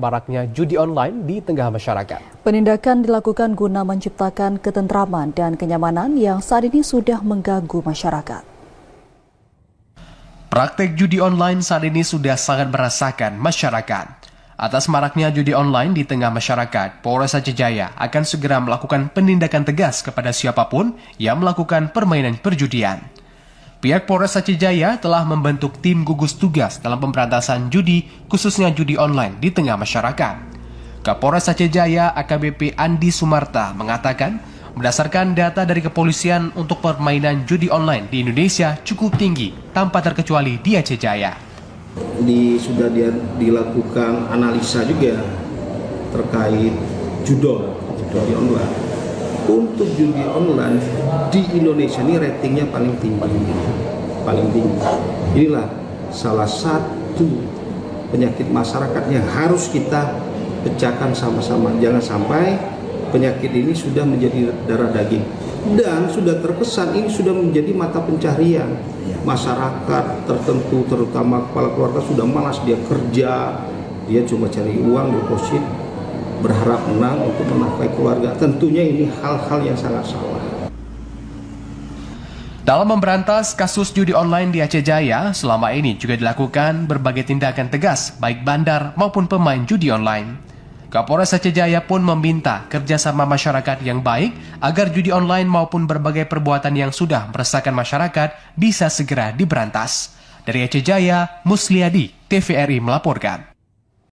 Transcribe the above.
Maraknya judi online di tengah masyarakat. Penindakan dilakukan guna menciptakan ketentraman dan kenyamanan yang saat ini sudah mengganggu masyarakat. Praktek judi online saat ini sudah sangat merasakan masyarakat. Atas maraknya judi online di tengah masyarakat, Polres Aceh Jaya akan segera melakukan penindakan tegas kepada siapapun yang melakukan permainan perjudian. Pihak Polres Aceh Jaya telah membentuk tim gugus tugas dalam pemberantasan judi, khususnya judi online di tengah masyarakat. Kapolres Aceh Jaya AKBP Andi Sumarta mengatakan, berdasarkan data dari kepolisian untuk permainan judi online di Indonesia cukup tinggi, tanpa terkecuali di Aceh Jaya. Sudah dilakukan analisa juga terkait judi online. Untuk judi online di Indonesia ini ratingnya paling tinggi. Inilah salah satu penyakit masyarakat yang harus kita pecahkan sama-sama. Jangan sampai penyakit ini sudah menjadi darah daging dan sudah terkesan ini sudah menjadi mata pencaharian masyarakat tertentu, terutama kepala keluarga sudah malas dia kerja, dia cuma cari uang deposit, berharap menang untuk menafkahi keluarga. Tentunya ini hal-hal yang sangat salah. Dalam memberantas kasus judi online di Aceh Jaya, selama ini juga dilakukan berbagai tindakan tegas, baik bandar maupun pemain judi online. Kapolres Aceh Jaya pun meminta kerjasama masyarakat yang baik agar judi online maupun berbagai perbuatan yang sudah meresahkan masyarakat bisa segera diberantas. Dari Aceh Jaya, Musliadi, TVRI melaporkan.